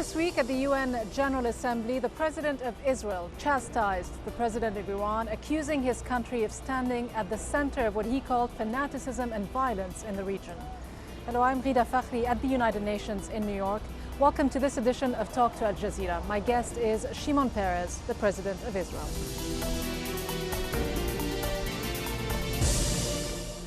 This week at the UN General Assembly, the President of Israel chastised the President of Iran, accusing his country of standing at the center of what he called fanaticism and violence in the region. Hello, I'm Ghida Fakhry at the United Nations in New York. Welcome to this edition of Talk to Al Jazeera. My guest is Shimon Peres, the President of Israel.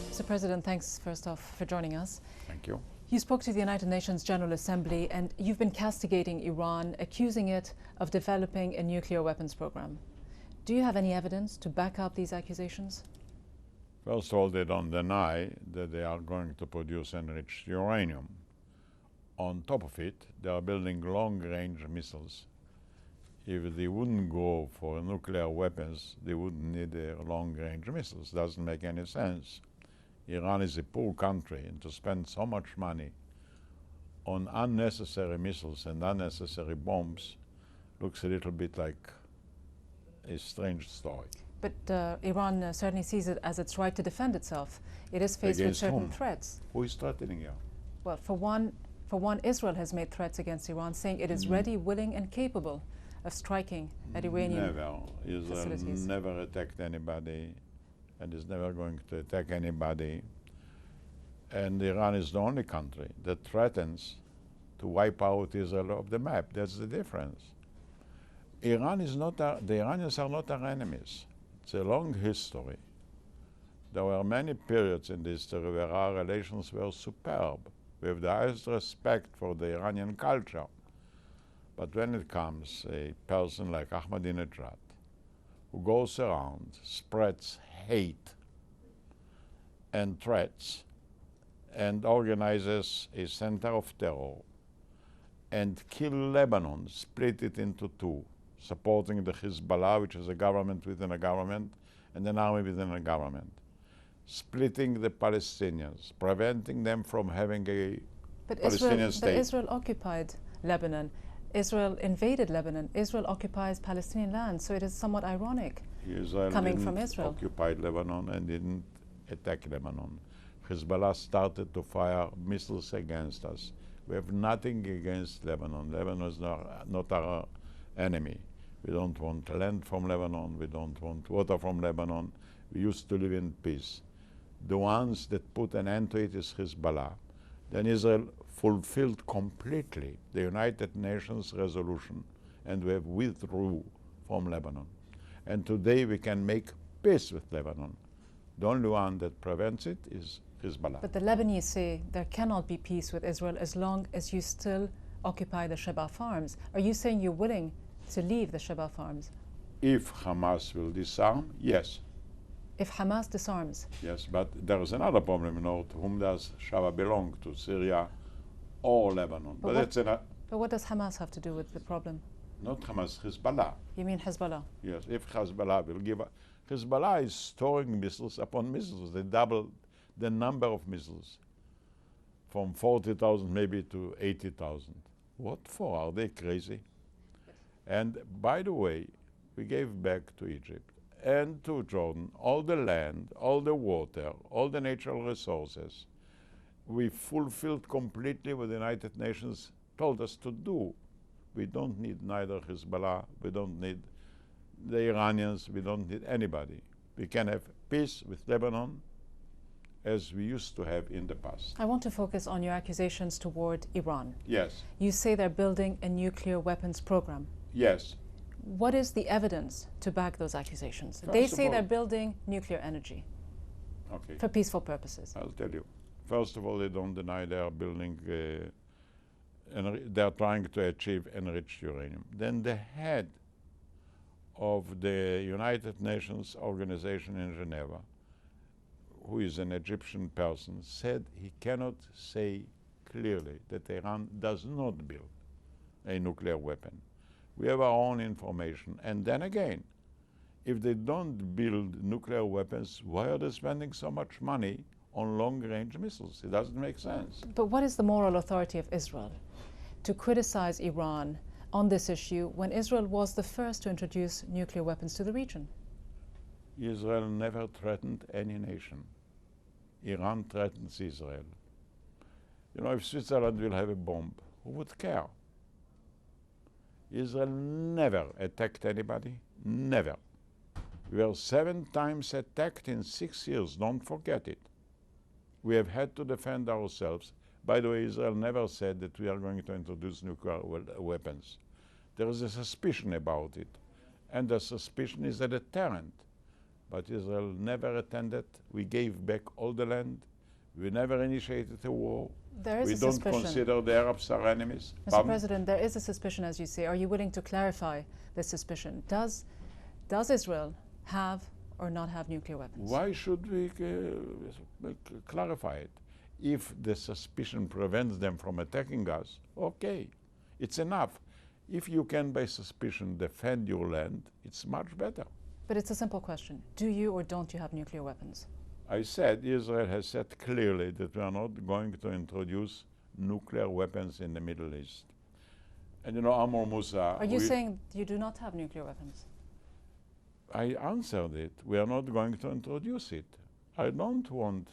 Mr. President, thanks first off for joining us. Thank you. You spoke to the United Nations General Assembly and you've been castigating Iran, accusing it of developing a nuclear weapons program. Do you have any evidence to back up these accusations? First of all, they don't deny that they are going to produce enriched uranium. On top of it, they are building long-range missiles. If they wouldn't go for nuclear weapons, they wouldn't need long-range missiles. Doesn't make any sense. Iran is a poor country, and to spend so much money on unnecessary missiles and unnecessary bombs looks a little bit like a strange story. But Iran certainly sees it as its right to defend itself. It is faced with certain threats. Who is threatening you? Well, for one, Israel has made threats against Iran, saying it is ready, willing, and capable of striking at Iranian facilities. Israel never attacked anybody and is never going to attack anybody. And Iran is the only country that threatens to wipe out Israel off the map. That's the difference. Iran is not the Iranians are not our enemies. It's a long history. There were many periods in history where our relations were superb. We have the highest respect for the Iranian culture. But when it comes a person like Ahmadinejad, who goes around, spreads hate and threats, and organizes a center of terror, and kill Lebanon, split it into two, supporting the Hezbollah, which is a government within a government, and an army within a government, splitting the Palestinians, preventing them from having a Palestinian state. But Israel occupied Lebanon. Israel invaded Lebanon. Israel occupies Palestinian land, so it is somewhat ironic coming from Israel. Occupied Lebanon and didn't attack Lebanon. Hezbollah started to fire missiles against us. We have nothing against Lebanon. Lebanon is not our enemy. We don't want land from Lebanon. We don't want water from Lebanon. We used to live in peace. The ones that put an end to it is Hezbollah. Then Israel fulfilled completely the United Nations resolution, and we have withdrew from Lebanon. And today we can make peace with Lebanon. The only one that prevents it is Hezbollah. But the Lebanese say there cannot be peace with Israel as long as you still occupy the Shebaa Farms. Are you saying you're willing to leave the Shebaa Farms? If Hamas will disarm, yes. If Hamas disarms? Yes, but there is another problem, to whom does Shebaa belong, to Syria or Lebanon? But what does Hamas have to do with the problem? Not Hamas, Hezbollah. You mean Hezbollah? Yes, if Hezbollah will give Hezbollah is storing missiles upon missiles. They doubled the number of missiles from 40,000 maybe to 80,000. What for? Are they crazy? And by the way, we gave back to Egypt and to Jordan all the land, all the water, all the natural resources. We fulfilled completely what the United Nations told us to do. We don't need neither Hezbollah, we don't need the Iranians, we don't need anybody. We can have peace with Lebanon as we used to have in the past. I want to focus on your accusations toward Iran. Yes. You say they're building a nuclear weapons program. Yes. What is the evidence to back those accusations? They say they're building nuclear energy for peaceful purposes. I'll tell you. First of all, they don't deny they are building, they are trying to achieve enriched uranium. Then the head of the United Nations organization in Geneva, who is an Egyptian person, said he cannot say clearly that Iran does not build a nuclear weapon. We have our own information. And then again, if they don't build nuclear weapons, why are they spending so much money on long-range missiles? It doesn't make sense. But what is the moral authority of Israel to criticize Iran on this issue when Israel was the first to introduce nuclear weapons to the region? Israel never threatened any nation. Iran threatens Israel. You know, if Switzerland will have a bomb, who would care? Israel never attacked anybody, never. We were 7 times attacked in 6 years, don't forget it. We have had to defend ourselves. By the way, Israel never said that we are going to introduce nuclear weapons. There is a suspicion about it, and the suspicion is a deterrent. But Israel never attended. We gave back all the land. We never initiated a war. There is we a don't suspicion. consider the Arabs our enemies. Mr. President, there is a suspicion, as you say. Are you willing to clarify this suspicion? Does Israel have or not have nuclear weapons? Why should we clarify it? If the suspicion prevents them from attacking us, okay, it's enough. If you can, by suspicion, defend your land, it's much better. But it's a simple question. Do you or don't you have nuclear weapons? I said Israel has said clearly that we are not going to introduce nuclear weapons in the Middle East. And you know, Amr Musa... Are you saying you do not have nuclear weapons? I answered it. We are not going to introduce it. I don't want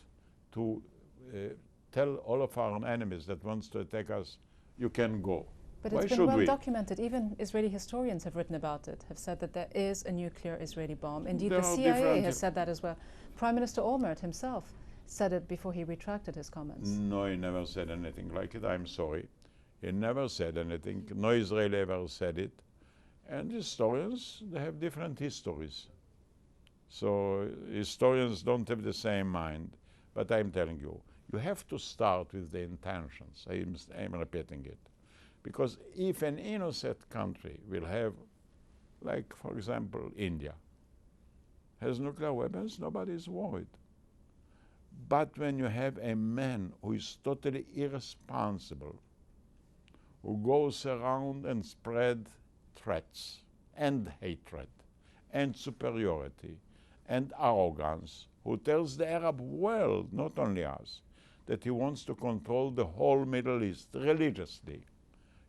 to tell all of our enemies that wants to attack us, you can go. But Why it's been should well we? documented. Even Israeli historians have written about it, have said that there is a nuclear Israeli bomb. Indeed, There the are CIA different- has said that as well. Prime Minister Olmert himself said it before he retracted his comments. No, he never said anything like it. I'm sorry. He never said anything. No Israeli ever said it. And historians, they have different histories. So historians don't have the same mind. But I'm telling you, you have to start with the intentions. I'm repeating it. Because if an innocent country will have, like, for example, India, has nuclear weapons, nobody is worried. But when you have a man who is totally irresponsible, who goes around and spread threats and hatred and superiority and arrogance, who tells the Arab world, not only us, that he wants to control the whole Middle East religiously.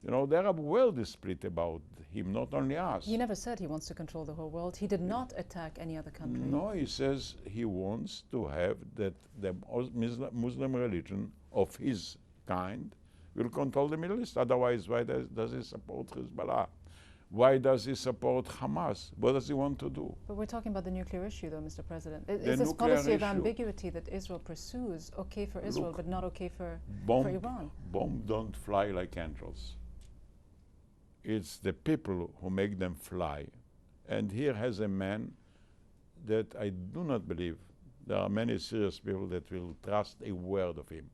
You know, the Arab world is split about him, not only us. He never said he wants to control the whole world. He did not attack any other country. No, he says he wants to have that the Muslim religion of his kind will control the Middle East. Otherwise, why does he support Hezbollah? Why does he support Hamas? What does he want to do? But we're talking about the nuclear issue, though, Mr. President. The Is this nuclear policy of issue. ambiguity that Israel pursues okay for Israel, Look, but not okay for Iran? Bombs don't fly like angels. It's the people who make them fly. And here has a man that I do not believe there are many serious people that will trust a word of him.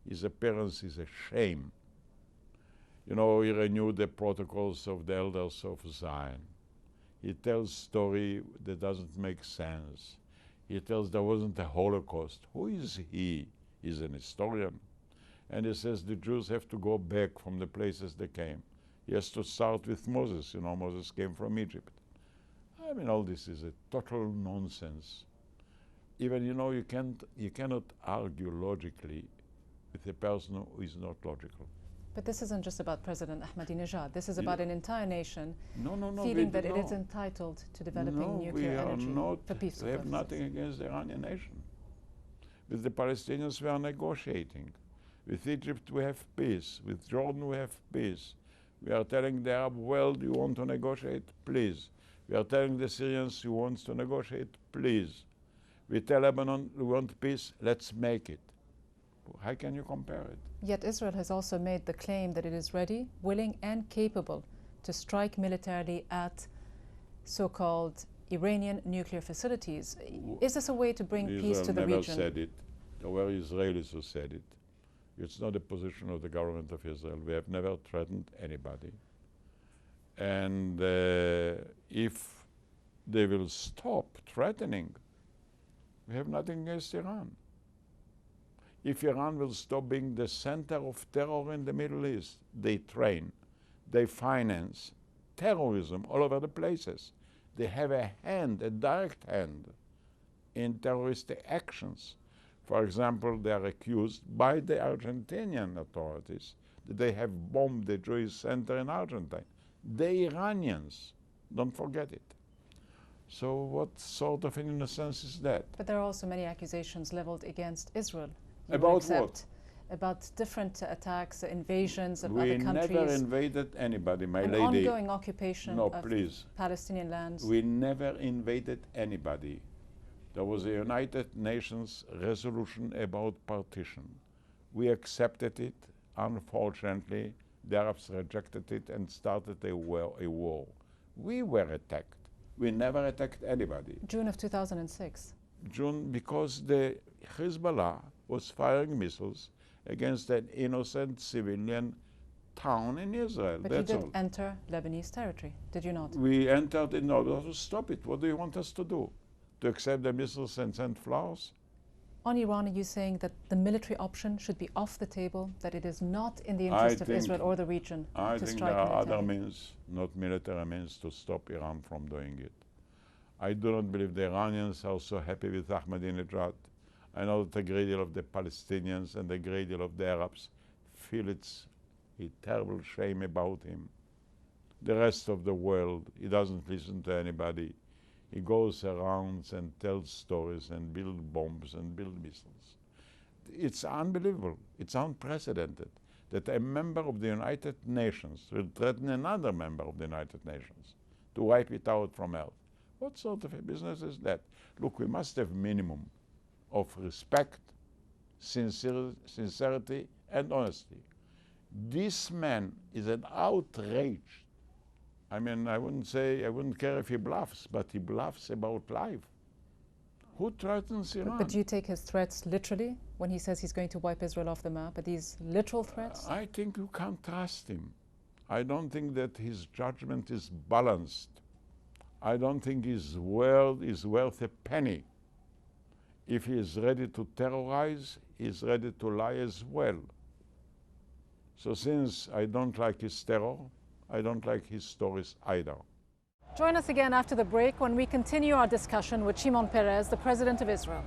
His appearance is a shame. You know, he renewed the protocols of the elders of Zion. He tells story that doesn't make sense. He tells there wasn't a Holocaust. Who is he? He's an historian. And he says the Jews have to go back from the places they came. He has to start with Moses. You know, Moses came from Egypt. I mean, all this is a total nonsense. Even, you know, you cannot argue logically with a person who is not logical. But this isn't just about President Ahmadinejad. This is about an entire nation No, feeling that it is entitled to developing nuclear energy for peaceful We have purposes. nothing against the Iranian nation. With the Palestinians, we are negotiating. With Egypt, we have peace. With Jordan, we have peace. We are telling the Arab world, you want to negotiate? Please. We are telling the Syrians, you want to negotiate? Please. We tell Lebanon, we want peace, let's make it. How can you compare it? Yet Israel has also made the claim that it is ready, willing, and capable to strike militarily at so-called Iranian nuclear facilities. Is this a way to bring peace to the region? Israel never said it. There were Israelis who said it. It's not a position of the government of Israel. We have never threatened anybody. And if they will stop threatening, we have nothing against Iran. If Iran will stop being the center of terror in the Middle East, they train, they finance terrorism all over the places. They have a hand, a direct hand, in terroristic actions. For example, they are accused by the Argentinian authorities that they have bombed the Jewish center in Argentina. The Iranians, don't forget it. So what sort of an innocence is that? But there are also many accusations leveled against Israel. About what? about different attacks, invasions of other We countries. never invaded anybody, my lady. An ongoing occupation No, of please. Palestinian lands. We never invaded anybody. There was a United Nations resolution about partition. We accepted it. Unfortunately, the Arabs rejected it and started a war. We were attacked. We never attacked anybody. June of 2006. June, because the Hezbollah was firing missiles against an innocent civilian town in Israel. But That's you did all. enter Lebanese territory, did you not? We entered in order to stop it. What do you want us to do? To accept the missiles and send flowers? On Iran, are you saying that the military option should be off the table, that it is not in the interest of Israel or the region I to think strike there are other militarily? means, not military means, to stop Iran from doing it. I do not believe the Iranians are so happy with Ahmadinejad. I know that a great deal of the Palestinians and a great deal of the Arabs feel it's a terrible shame about him. The rest of the world, he doesn't listen to anybody. He goes around and tells stories and builds bombs and builds missiles. It's unbelievable. It's unprecedented that a member of the United Nations will threaten another member of the United Nations to wipe it out from Earth. What sort of a business is that? Look, we must have minimum of respect, sincerity, and honesty. This man is an outrage. I mean, I wouldn't care if he bluffs, but he bluffs about life. Who threatens Iran? But do you take his threats literally when he says he's going to wipe Israel off the map? Are these literal threats? I think you can't trust him. I don't think that his judgment is balanced. I don't think his word is worth a penny. If he is ready to terrorize, he is ready to lie as well. So since I don't like his terror, I don't like his stories either. Join us again after the break when we continue our discussion with Shimon Peres, the President of Israel.